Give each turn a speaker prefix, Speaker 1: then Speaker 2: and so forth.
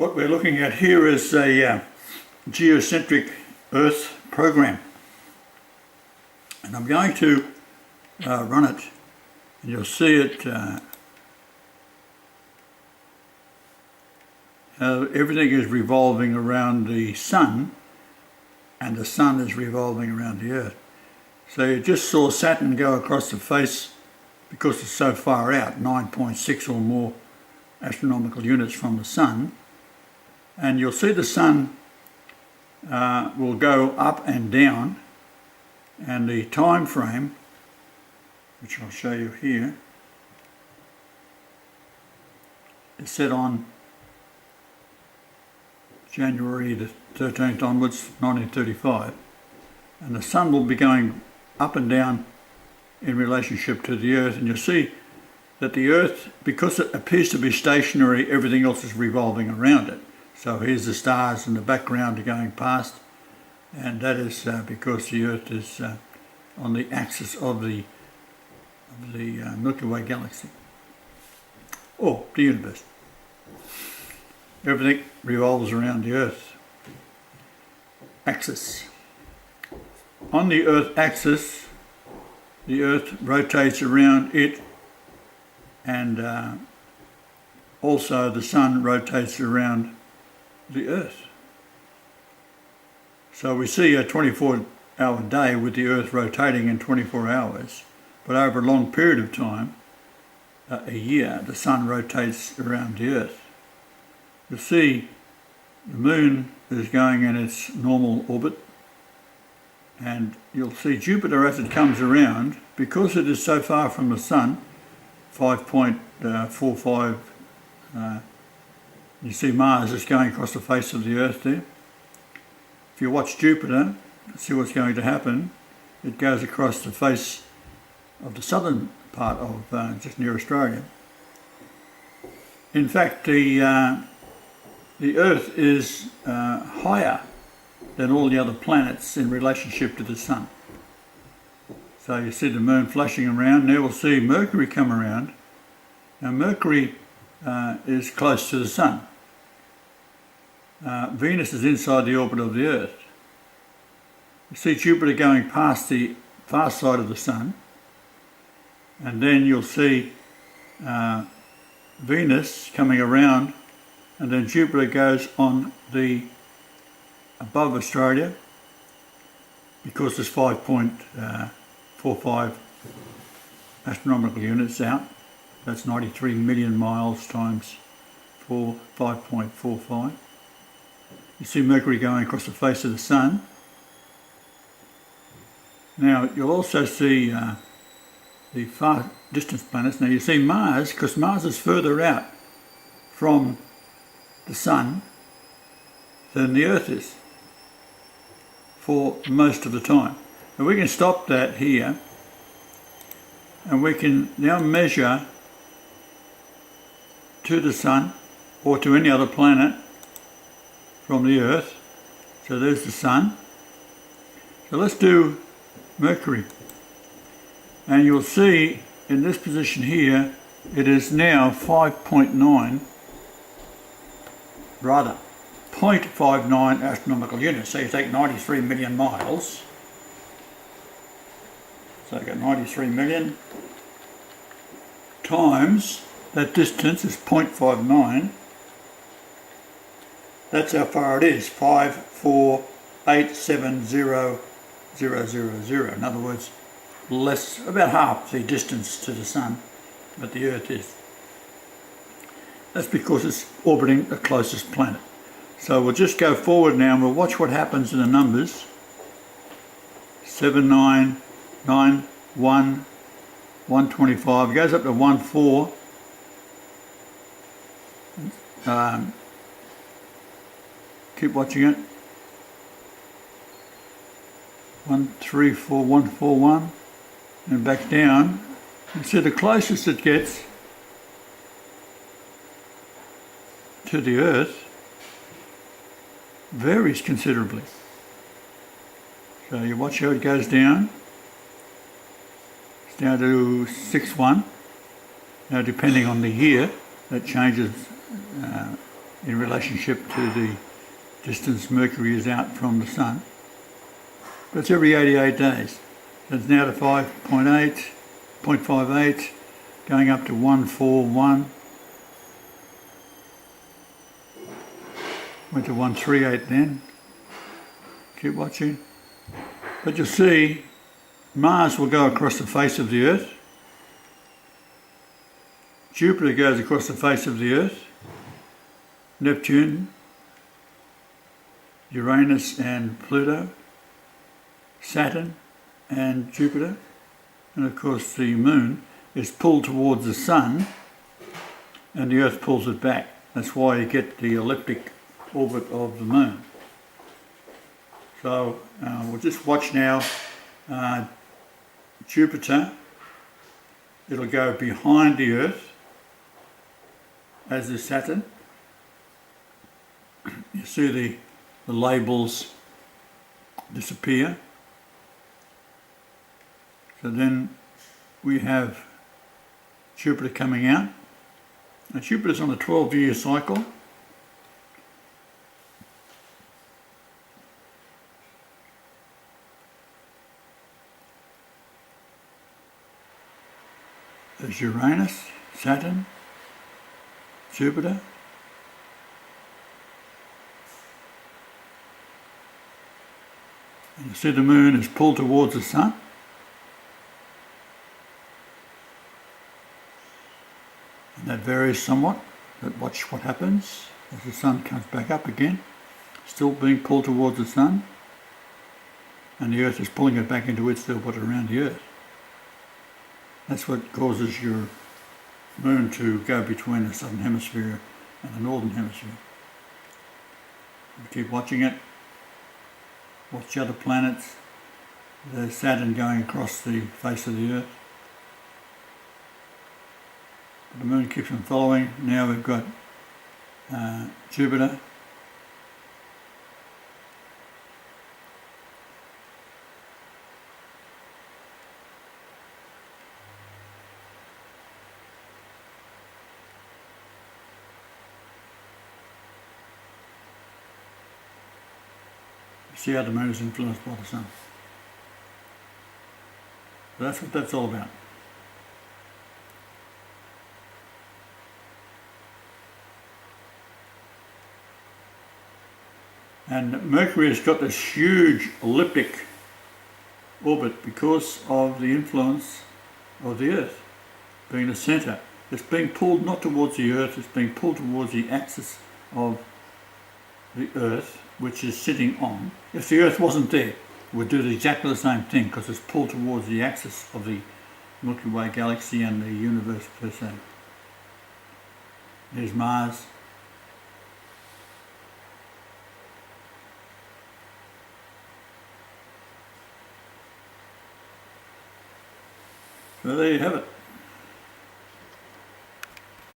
Speaker 1: What we're looking at here is a geocentric Earth program, and I'm going to run it, and you'll see it how everything is revolving around the sun, and the sun is revolving around the Earth. So you just saw Saturn go across the face because it's so far out, 9.6 or more astronomical units from the sun. And you'll see the sun will go up and down, and the time frame, which I'll show you here, is set on January the 13th onwards, 1935, and the sun will be going up and down in relationship to the Earth, and you'll see that the Earth, because it appears to be stationary, everything else is revolving around it. So here's the stars in the background are going past, and that is because the Earth is on the axis of the Milky Way galaxy, or the universe. Everything revolves around the Earth axis. On the Earth axis, the Earth rotates around it, and also the sun rotates around the Earth. So we see a 24-hour day with the Earth rotating in 24 hours, but over a long period of time, a year, the sun rotates around the Earth. You'll see the moon is going in its normal orbit, and you'll see Jupiter as it comes around, because it is so far from the sun, 5.45. You see Mars is going across the face of the Earth there. If you watch Jupiter, see what's going to happen. It goes across the face of the southern part of just near Australia. In fact, the Earth is higher than all the other planets in relationship to the sun. So you see the moon flashing around. Now we'll see Mercury come around. Now Mercury is close to the sun. Venus is inside the orbit of the Earth. You see Jupiter going past the far side of the sun, and then you'll see Venus coming around, and then Jupiter goes on the above Australia, because it's 5.45 astronomical units out. That's 93 million miles times 5.45. You see Mercury going across the face of the sun. Now you'll also see the far distant planets. Now you see Mars, because Mars is further out from the sun than the Earth is for most of the time. And we can stop that here, and we can now measure to the sun or to any other planet from the Earth. So there's the sun. So let's do Mercury, and you'll see in this position here it is now 0.59 astronomical units. So you take 93 million miles, so you got 93 million times that distance is 0.59. That's how far it is, 54870,000. In other words, about half the distance to the sun that the Earth is. That's because it's orbiting the closest planet. So we'll just go forward now, and we'll watch what happens in the numbers. 7991 125, it goes up to 14. Keep watching it. 134, 141, and back down. You see the closest it gets to the Earth varies considerably. So you watch how it goes down. It's down to 6.1. Now depending on the year, that changes in relationship to the distance Mercury is out from the Sun. But it's every 88 days. So it's now to 5.8, 0.58, going up to 141. Went to 138 then. Keep watching. But you'll see Mars will go across the face of the Earth. Jupiter goes across the face of the Earth. Neptune, Uranus and Pluto, Saturn and Jupiter. And of course the Moon is pulled towards the Sun and the Earth pulls it back. That's why you get the elliptic orbit of the Moon. So we'll just watch now Jupiter. It'll go behind the Earth, as is Saturn. You see the labels disappear. So then we have Jupiter coming out. Now Jupiter's on a 12-year cycle. There's Uranus, Saturn, Jupiter. And you see the Moon is pulled towards the Sun. And that varies somewhat, but watch what happens as the Sun comes back up again, still being pulled towards the Sun, and the Earth is pulling it back into its orbit around the Earth. That's what causes your Moon to go between the southern hemisphere and the northern hemisphere. Keep watching it. Watch other planets. There's Saturn going across the face of the Earth. But the Moon keeps on following. Now we've got Jupiter. See how the Moon is influenced by the Sun. So that's what that's all about. And Mercury has got this huge elliptic orbit because of the influence of the Earth being the centre. It's being pulled not towards the Earth, it's being pulled towards the axis of the Earth, which is sitting on. If the Earth wasn't there, it would do exactly the same thing because it's pulled towards the axis of the Milky Way galaxy and the universe per se. There's Mars. So there you have it.